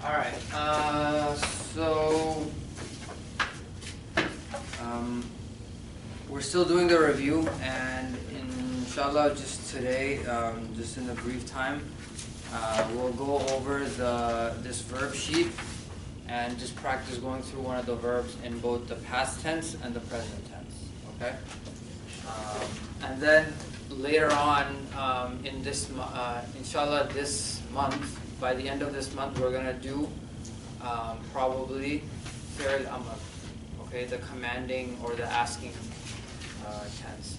Alright, so we're still doing the review, and inshallah just today, just in a brief time, we'll go over this verb sheet and just practice going through one of the verbs in both the past tense and the present tense, okay? And then later on, in this, inshallah this month, by the end of this month, we're going to do probably fi'l amr, okay, the commanding or the asking tense.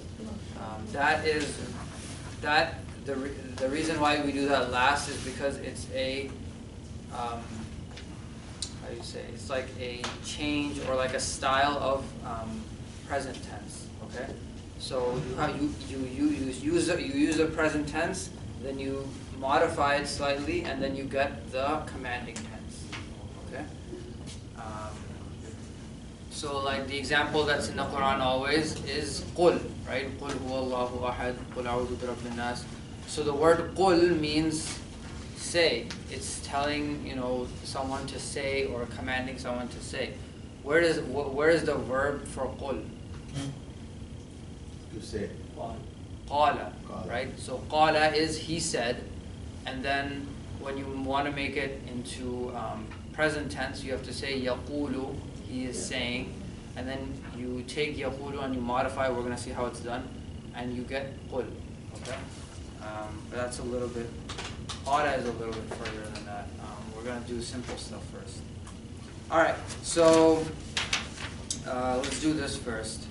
The reason why we do that last is because it's a, how do you say, it's like a change or like a style of present tense, okay? So you use the present tense, then you modify it slightly, and then you get the commanding tense, okay? So like the example that's in the Quran always is qul, right? Qul huwallahu ahad, qul a'udhu birabbil nas. So the word qul means say. It's telling, you know, someone to say or commanding someone to say. Where is the verb for qul? To say. Qala, right? So qala is he said, and then when you want to make it into present tense, you have to say yaqulu, he is saying, and then you take yaqulu and you modify. We're going to see how it's done, and you get qul, okay? But that's a little bit, qala is a little bit further than that. We're going to do simple stuff first. Alright, so let's do this first.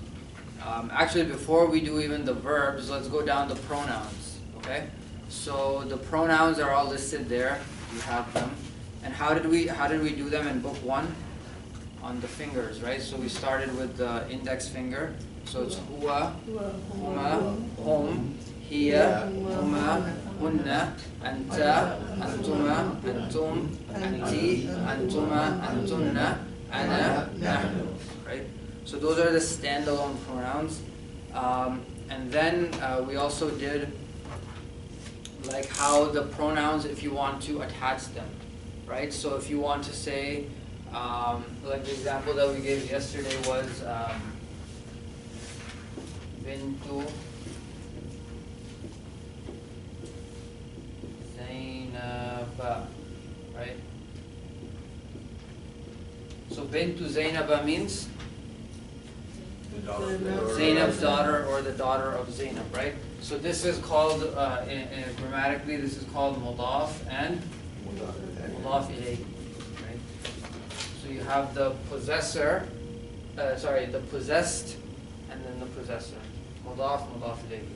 Actually, before we do even the verbs, let's go down the pronouns, okay? So the pronouns are all listed there. You have them. And how did we do them in book 1? On the fingers, right? So we started with the index finger. So it's huwa, huma, hum, hiya, huma, hunna, anta, antuma, antum, anti, antuma, antunna, ana, nahnu, right? So those are the standalone pronouns. And then we also did like how the pronouns, if you want to attach them, right? So if you want to say, like the example that we gave yesterday was bintu Zainaba, right? So bintu Zainaba means Zainab's daughter or the daughter of Zainab, right? So this is called, grammatically, this is called mudaf and mudaf ilayhi, right? So you have the possessor, the possessed, and then the possessor. Mudaf, mudaf ilayhi.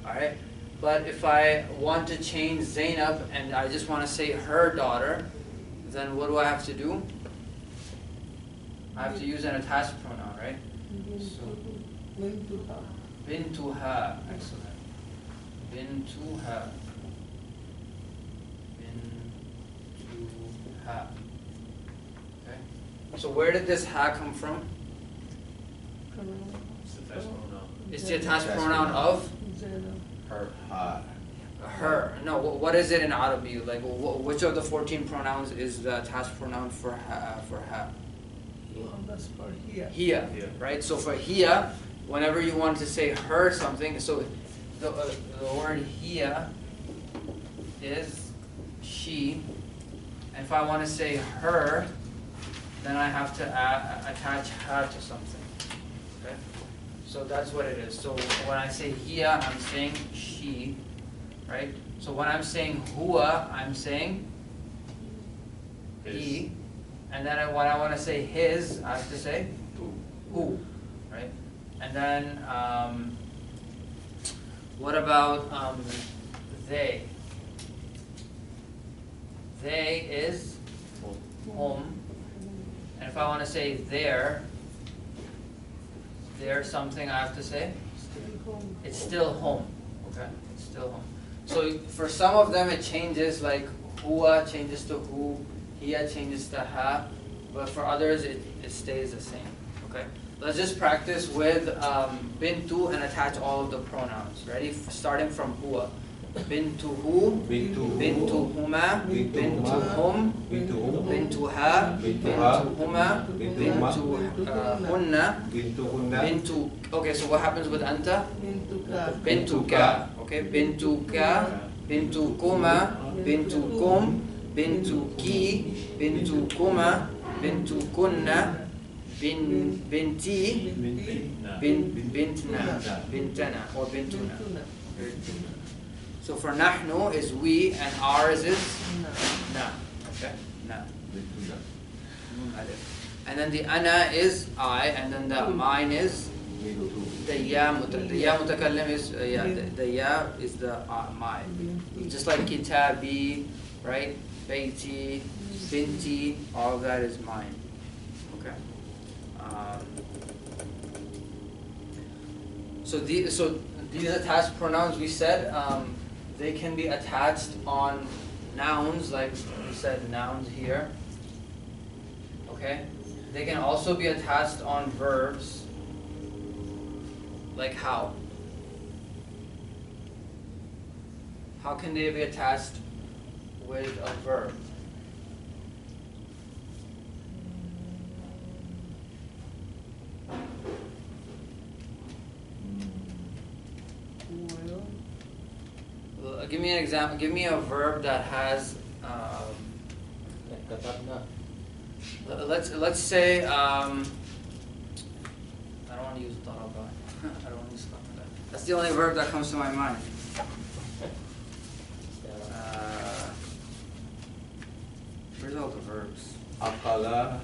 Alright? But if I want to change Zainab and I just want to say her daughter, then what do I have to do? I have to use an attached pronoun, right? So, bintuha, excellent. Bintuha. Bintuha. Okay. So where did this ha come from? It's the attached pronoun of? Her. Ha. Her. No, what is it in Arabic? Like, which of the 14 pronouns is the attached pronoun for ha? That's for here. Hiya, right? So for hiya, whenever you want to say her something, so the word hiya is she, and if I want to say her, then I have to attach ha to something. Okay, so that's what it is. So when I say hiya, I'm saying she, right? So when I'm saying huwa, I'm saying he. And then when I want to say his, I have to say who, right? And then what about they? They is home. And if I want to say their something, I have to say it's still home. Okay, it's still home. So for some of them it changes, like huwa changes to who. Hiya changes to ha, but for others it stays the same. Okay, let's just practice with bintu and attach all of the pronouns. Ready? Starting from huwa. bintuhu, bintuhuma, bintuhum, bintuha, bintuhuma, bintuhunna, bintu. Okay, so what happens with anta? Bintuka. Okay, bintuka, bintukuma, bintukum, bintuki, bintukuma, bintukunna, binti, bintana, or bintuna. So for nahnu is we, and ours is na. Okay, na. And then the ana is I, and then the mine is the ya mutakallim is the ya is the my. Just like kitabi, right? Baiti, binti, all of that is mine. Okay. So these attached pronouns, we said they can be attached on nouns, like we said nouns here. Okay. They can also be attached on verbs. Like how? How can they be attached with a verb? Give me an example. Give me a verb that has. Let's say. I don't want to use daraba. I don't want to use daraba. That's the only verb that comes to my mind. Where's all the verbs? Akala.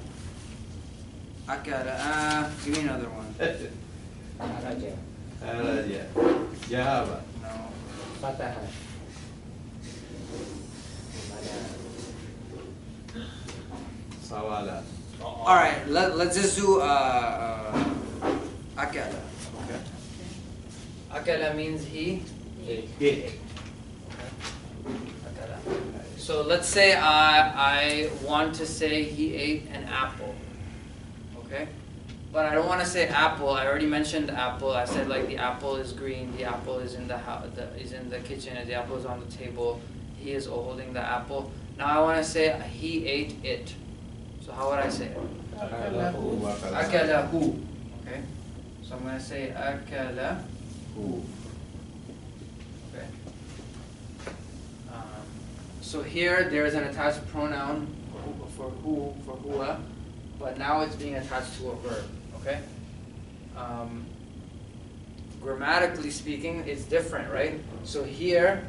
Akala. Give me another one. Araja. Jahaba. No. Fataha. Sawala. All right. Let's just do akala. Okay. Akala means he. Ate. Akala. So let's say I want to say he ate an apple. Okay. But I don't want to say apple. I already mentioned apple. I said like the apple is green. The apple is in the house. Is in the kitchen. And the apple is on the table. He is holding the apple. Now I want to say he ate it. So how would I say it? Akalahu. Okay. So I'm going to say akalahu. Okay. So here there is an attached pronoun for huwa, but now it's being attached to a verb. Okay. Grammatically speaking, it's different, right? So here,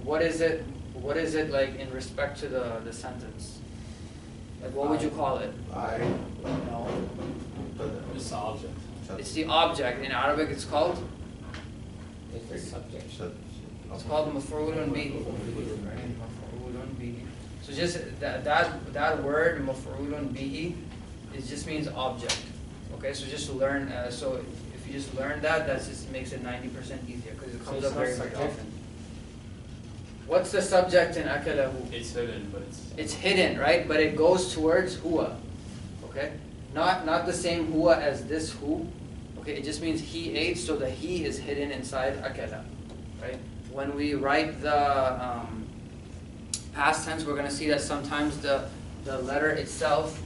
what is it? What is it like in respect to the sentence? Like what would you call it? I. No. It's the object. It's the object. In Arabic, it's called. It's the subject. It's called maf'ulun bihi. Right? Maf'ulun bihi. So just that word maf'ulun bihi, it just means object. Okay, so just learn. So if you just learn that just makes it 90% easier because it comes up very often. What's the subject in akalahu? It's hidden, but It's hidden, right? But it goes towards huwa. Okay, not the same huwa as this hu. Okay, it just means he ate, so the he is hidden inside akala, right? When we write the past tense, we're going to see that sometimes the letter itself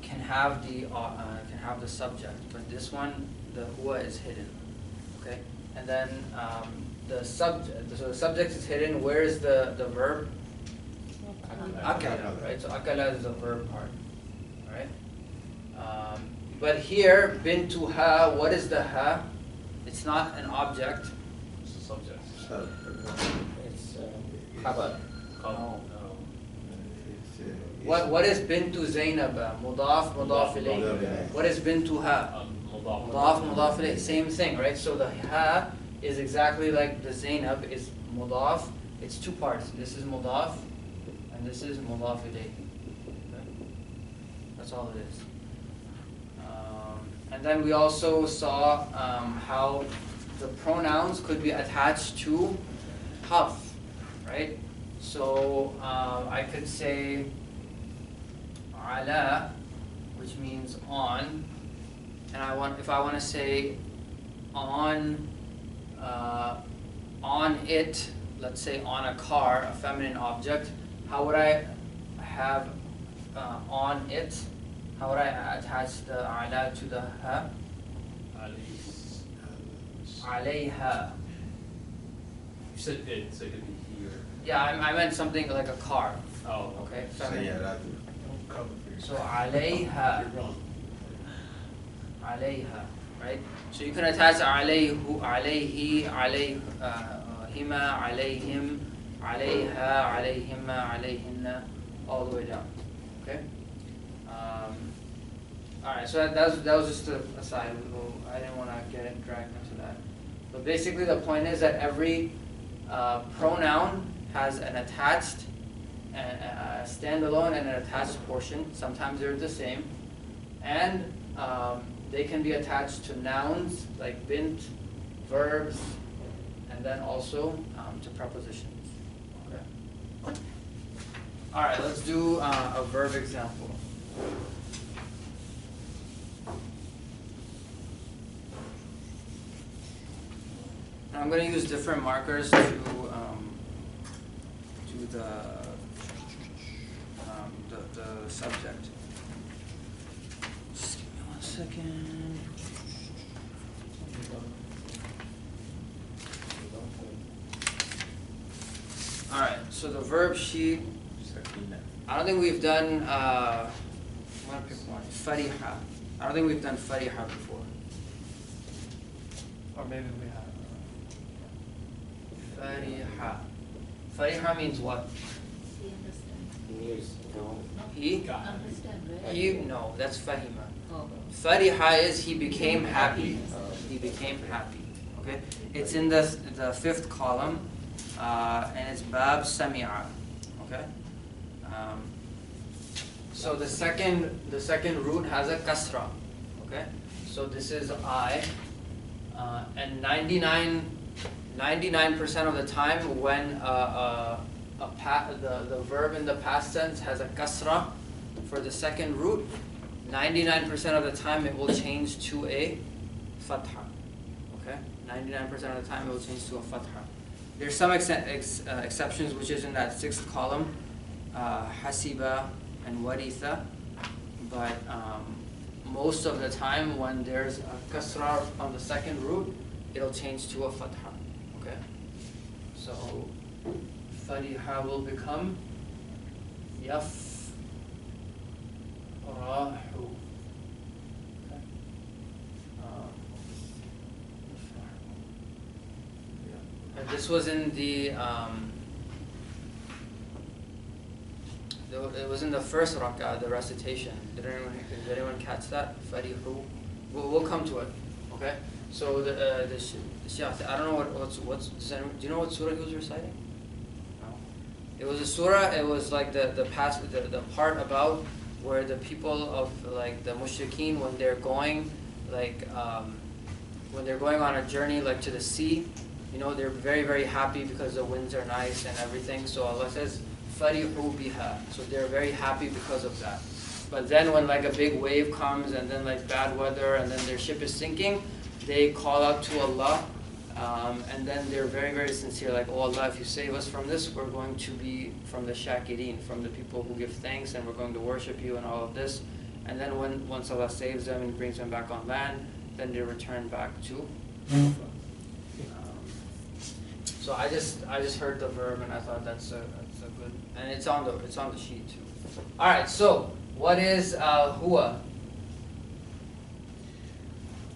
can have the subject, but this one, the huwa is hidden. Okay, and then the subject. So the subject is hidden. Where is the verb? Akala, right? So akala is the verb part, right? But here, bintuha, what is the ha? It's not an object. it's a subject. It's Khabar. No. What is bintu Zainab? Mudaf, mudaf ilayh. What is bintuha? Mudaf, mudaf ilayh. Same thing, right? So the ha is exactly like the Zainab is mudaf. It's two parts. This is mudaf, and this is mudaf ilayh. Okay? That's all it is. And then we also saw how the pronouns could be attached to harf, right? So I could say ala, which means on, and if I want to say on it, let's say on a car, a feminine object, how would I have on it? How would I attach the ala to the ha? Alayha. You said it, so it could be he or. Yeah, I meant something like a car. Oh, Okay, feminine. Sayyaratu. Don't cover for yourself. So alayha. You're wrong. Alayha, right? So you can attach alayhu, alayhi, alayhima, alayhim, alayha, alayhima, alayhinna, all the way down. Okay. All right. So that was just a aside. I didn't want to get it dragged into that. But basically, the point is that every pronoun has an attached, a standalone, and an attached portion. Sometimes they're the same, and they can be attached to nouns like bint, verbs, and then also to prepositions. Okay. All right, let's do a verb example. Now I'm going to use different markers to do the subject. Just give me 1 second. All right, so the verb sheet. Sakina. I don't think we've done. I'm gonna pick one. Fariha. I don't think we've done fariha before. Or maybe we have. Fariha. Fariha means what? He understand. News. No. He? Understand, right? He? No, that's fahima. Oh. Fariha is he became happy. He became happy. Okay? It's in the fifth column, and it's bab sami'a. Okay? So the second root has a kasra. Okay? So this is I, and 99% of the time when the verb in the past tense has a kasra for the second root, 99% of the time it will change to a fatha. Okay? 99% of the time it will change to a fatha. There's some exceptions, which is in that sixth column, hasiba and waritha, but most of the time when there's a kasra on the second root, it'll change to a fatha. Okay? So fariha will become yafrahu. Okay? And this was in the it was in the first rak'ah, the recitation. Did anyone catch that? Farihu. We'll come to it. Okay. So the Shaykh, I don't know what's do you know what surah he was reciting? No. It was a surah. It was like the part about where the people of like the mushrikeen, when they're going when they're going on a journey like to the sea, you know, they're very, very happy because the winds are nice and everything. So Allah says, "Farihu biha." So they're very happy because of that. But then when like a big wave comes and then like bad weather and then their ship is sinking, they call out to Allah, and then they're very, very sincere, like, "Oh Allah, if you save us from this, we're going to be from the shakirin, from the people who give thanks, and we're going to worship you and all of this." And then once Allah saves them and brings them back on land, then they return back to. So I just heard the verb and I thought that's a good, and it's on the sheet too. All right, so what is huwa?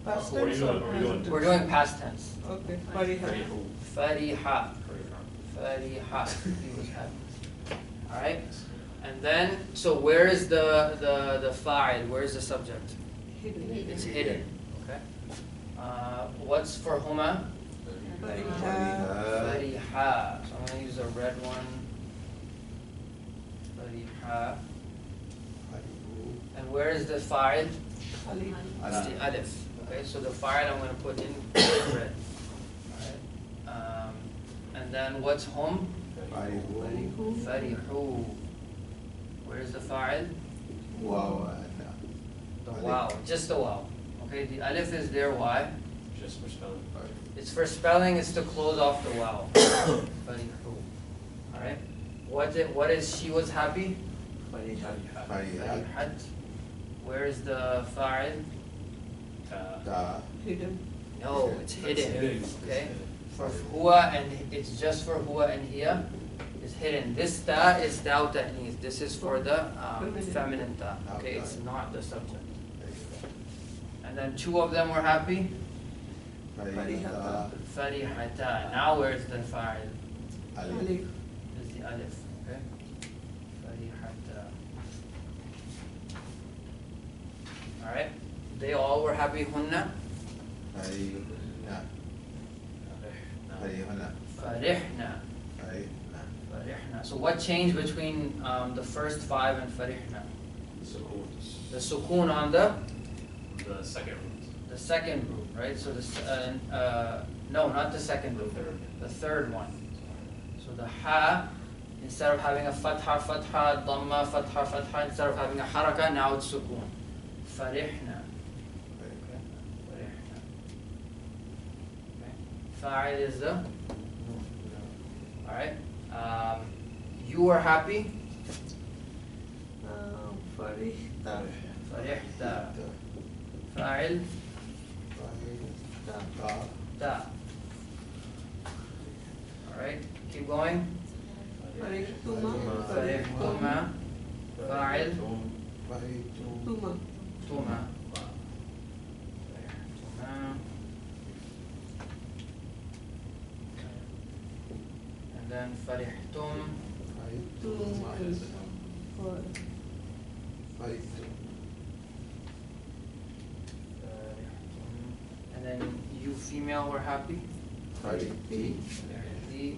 Past What are you tense doing? or What are you doing? We're doing past tense. Okay, Fariha. Fariha. Fariha. He was happy. All right, and then so where is the fa'il? Where is the subject? It's hidden. Okay. What's for huma? Fariha. So I'm going to use a red one. Fariha. And where is the fa'il? It's the alif. Okay, so the fa'il I'm going to put in red. Alright. And then what's hum? Farihu. Where is the fa'il? Wow. The wow. Just the wow. Okay, the alif is there. Why? Just for spelling. It's for spelling, it's to close off the waw. Farihu. Alright? What is she was happy? Farihat. Farihat. Where is the fa'il? Ta. Hidden. No, it's hidden. Hidden. Okay? For huwa and it's just for huwa and hiya. It's hidden. This ta is da'u ta'nees. This is for the feminine ta. Okay, it's not the subject. And then two of them were happy. Farihata. Farihata. Now where's the fa'il? Alif. Alif. Is the alif. Okay? Farihata. Alright? They all were happy. Hunna. Farihna. Farihna. Farihna. Farihna. Farihna. So what changed between the first five and farihna? Sukoon. The sukoon on the The second root. root, right? So no, not the second root. The third one. So the ha, instead of having a fatha, dhamma, fatha, instead of having a haraka, now it's sukoon. Farihna. Okay. Farihna. Okay. Fa'il is the noon. Alright. You were happy? Farihta. Farihta. Fa'il? Farihta. Ta. Alright, keep going. Farihtuma. Farihtuma. Fa'il? Faritum. Tuma. Tuma. Farihtuma. And then farihtum. Faritum. Tum is for Faritum. And then you female were happy? Fariti. The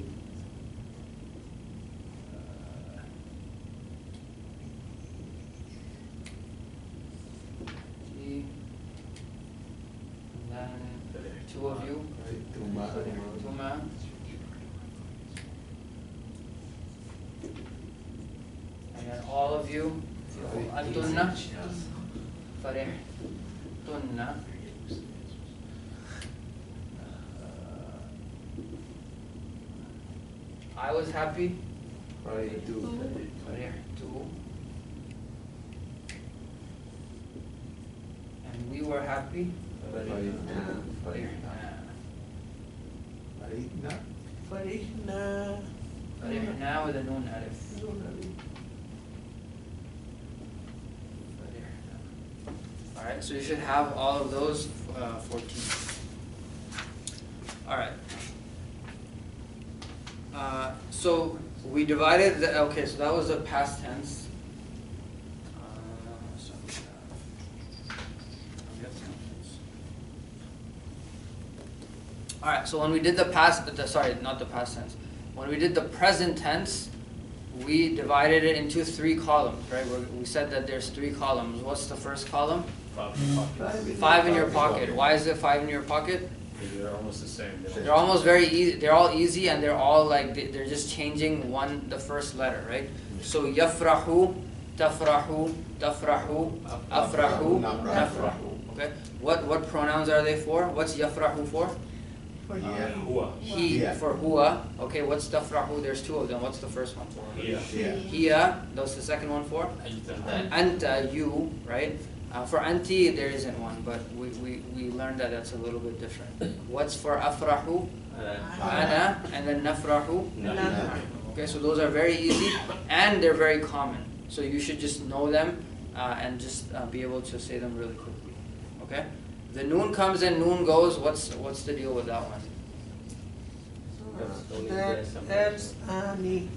and then two of you. Farituma. Farihtuma. And then all of you. Antunna. Farihtunna. I was happy. Faritu. Farihtu. And we were happy. Farihna. Farihna. Farihna. Farihna. Farihna with a noon alif. Nun alif. Alright, so you should have all of those 14. Alright. So we divided the, okay, so that was the past tense. So we have tenses. Alright, so when we did sorry, not the past tense. When we did the present tense, we divided it into 3 columns, right? We said that there's 3 columns. What's the first column? 5 in your pocket. Why is it 5 in your pocket? They're almost the same. They're almost very easy. They're all easy, and they're all like they're just changing the first letter, right? So yafrahu, tafrahu, tafrahu, afrahu, nafrahu. Okay. What pronouns are they for? What's yafrahu for? For Yeah. Huwa. He Yeah. for huwa. Okay. What's tafrahu? There's 2 of them. What's the first one for? Hiya. Yeah. Hiya. What's the second one for? Anta, you, right? For anti, there isn't one, but we learned that that's a little bit different. What's for afrahu? Ana, and then nafrahu? Nana. Okay, so those are very easy, and they're very common. So you should just know them and just be able to say them really quickly. Okay? The noon comes and noon goes. What's the deal with that one? That's Ani.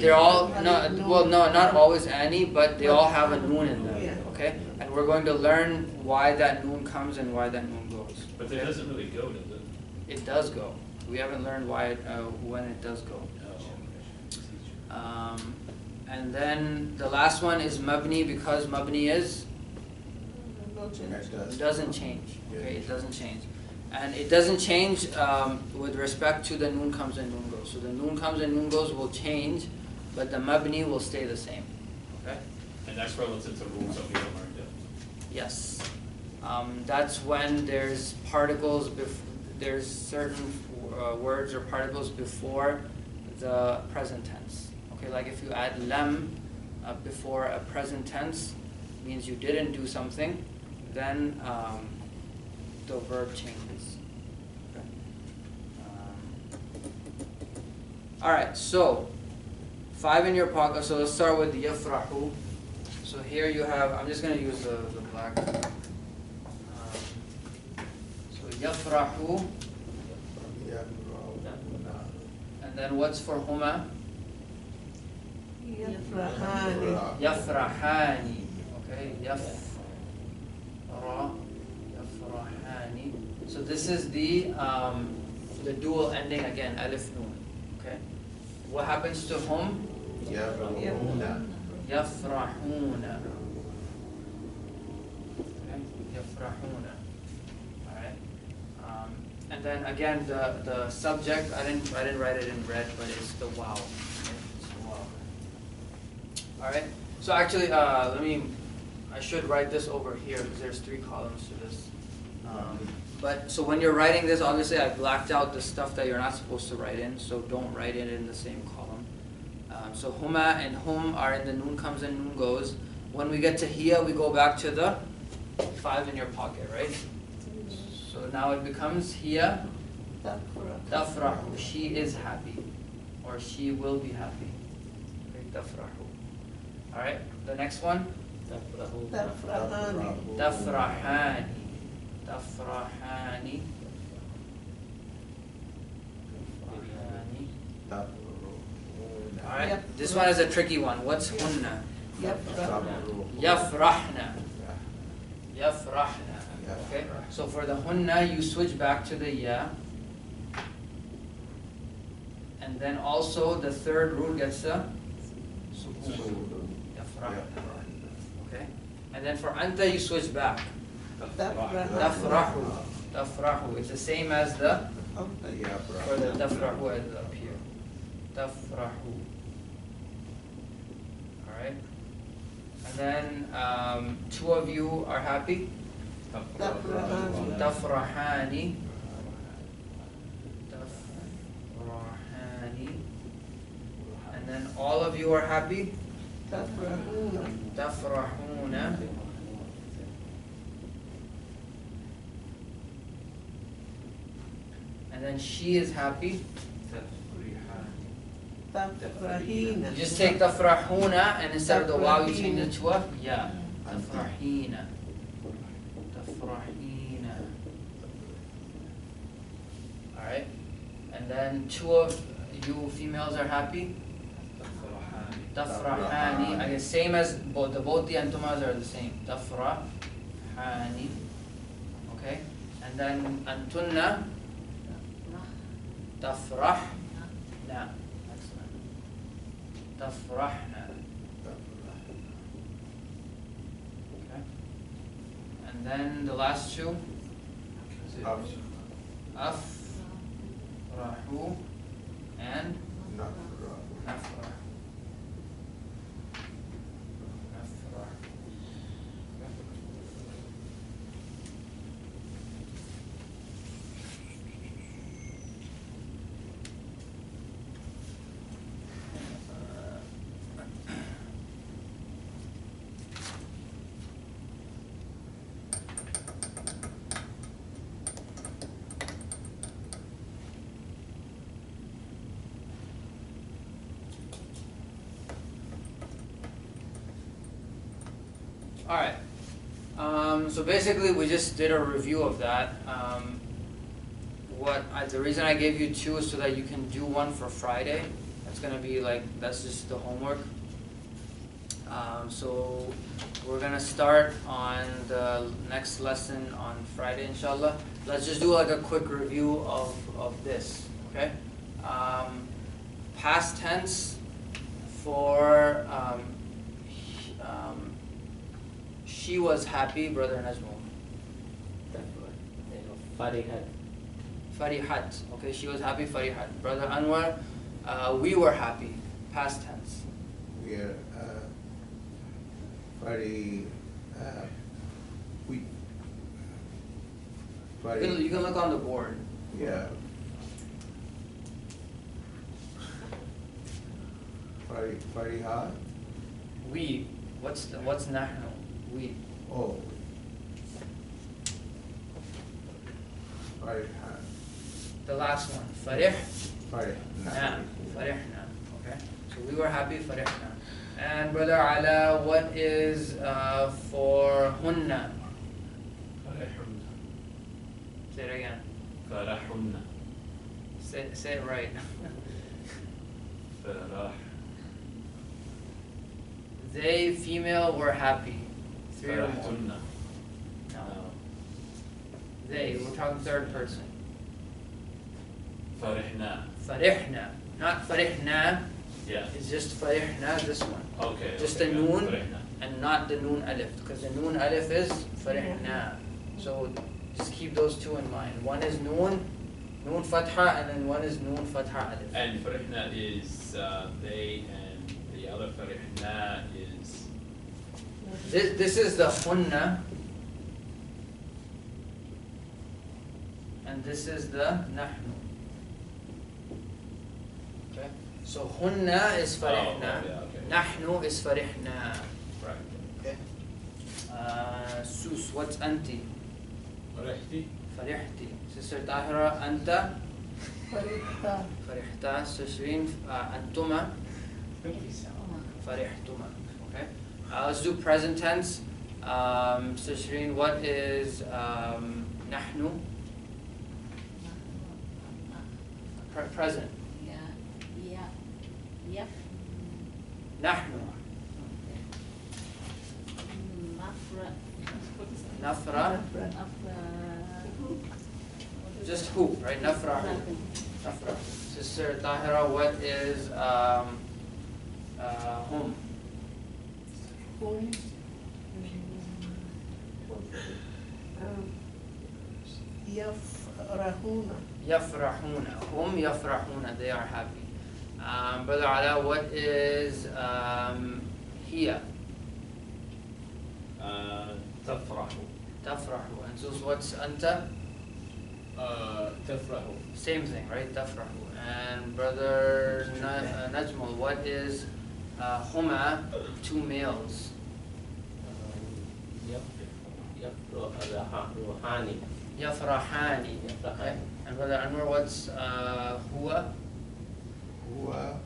They're all not always any, but they all have a noon in them. Yeah. Okay, and we're going to learn why that noon comes and why that noon goes. But it doesn't really go, does it? It does go. We haven't learned why when it does go. And then the last one is mabni, because mabni is No change. it doesn't change. Okay, it doesn't change. And it doesn't change with respect to the noon comes and noon goes. So the noon comes and noon goes will change, but the mabni will stay the same. Okay? And that's relative to rules that we don't learn yet. Yes. That's when there's particles, there's certain words or particles before the present tense. Okay, like if you add lam before a present tense, means you didn't do something, then the verb changes. Okay. All right, so 5 in your pocket. So let's start with yafrahu. So here you have, I'm just going to use the black. So yafrahu, and then what's for huma? يفرحان Yafrahani. Okay, yafrahani. So this is the dual ending again, alif nun. Okay. What happens to hum? يفرحون Yafrahuna. Okay, yafrahuna. All right. And then again, the subject, I didn't write it in red, but it's the wow. Okay? It's the wow. All right. So actually, I should write this over here because there's 3 columns to this. But so when you're writing this, obviously I blacked out the stuff that you're not supposed to write in, so don't write it in the same column. So huma and hum are in the noon comes and noon goes. When we get to hiya, we go back to the 5 in your pocket, right? So now it becomes hiya tafrahu. She is happy, or she will be happy. Okay, tafrahu. All right. The next one. تفرحان Tafrahani. Tafrahani. All right. This one is a tricky one. What's hunna? Yafrahna. Yafrahna. Okay. So for the hunna, you switch back to the ya. And then also the third root gets a sukoon. Yafrahna. Okay. And then for anta, you switch back. Tafrahu. Tafrahu. It's the same as the for the tafrahu as up here. Tafrahu. Alright. And then 2 of you are happy. Tafrahani. Tafrahani. And then all of you are happy. Tafrahuna. And then she is happy. تفرحين You just take tafrahuna and instead of the waw you change it to a ya. Tafrahina. Tafrahina. Alright. And then 2 of you females are happy. Tafrahani. I guess same as both the antumas are the same. Tafrahani. Okay. And then antunna. Tafrahna. Excellent. Tafrahna. Okay. And then the last 2. Afrahu and nafrah. Alright, so basically we just did a review of that. The reason I gave you 2 is so that you can do one for Friday. That's going to be that's just the homework. So we're going to start on the next lesson on Friday, inshallah. Let's just do a quick review of this, okay? Past tense for she was happy, brother Najmul. Farihat. Okay, she was happy, Farihat. Brother Anwar, we were happy, past tense. We are very You can look on the board. Yeah. Fariha. We. What's nahnu? We. Oh. Fariha. The last one. Farih. Farihna. Farihna. Okay. So we were happy. Farihna. And brother Ala, what is for hunna? فرحنا. Say it again. فرحنا. Say it right. فرح. They, female, were happy. 3 or more. فرحتنا. No. They, we're talking third person. فرحنا. Farihna. Not farihna. Yeah. It's just farihna, this one. Okay. Just okay, the noon فرحنا. and not the noon alif. Because the noon alif is farihna. So just keep those two in mind. One is noon fatha, and then one is noon fatha alif. And فرحنا is they, and the other فرحنا is This is the hunna. And this is the nahnu. Okay? So hunna is farihna. yeah, okay. Nahnu is farihna. right. Okay? Sus, what's anti? فرحتي. Farihti. Sister Tahira, anta? فرحتا. Farihta. Sister Shireen, antuma? Farihtuma. Okay? Let's do present tense. Sister Shireen, what is nahnu? Present. Nahnu. Nafra. Just who, right? Nafra. Nafra. Sister Tahira, what is whom? هم يفرحون. Yafrahuna. Hum yafrahuna. They are happy. Brother Ala, what is hiya? تفرح. Tafrahu. And so what's anta? تفرح. Same thing, right? Tafrahu. And brother Najmul, what is huma? 2 males. روحاني. Yafrahani. Okay. And brother Anwar, what's huwa? Huwa.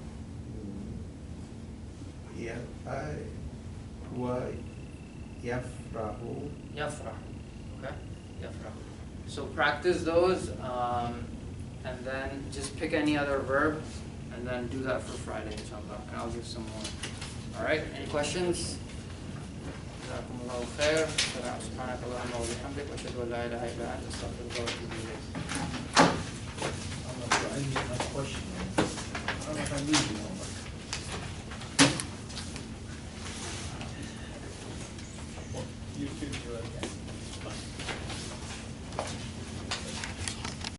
Yafrahu. Yafrahu. Okay? Yafrahu. So practice those, and then just pick any other verb, and then do that for Friday, inshallah. And I'll give some more. Alright, any questions? جزاكم الله خير. سبحانك اللهم وبحمدك واشهد ان لا اله الا انت استغفرك واتوب اليك. I have a question. I don't know if I'm leaving.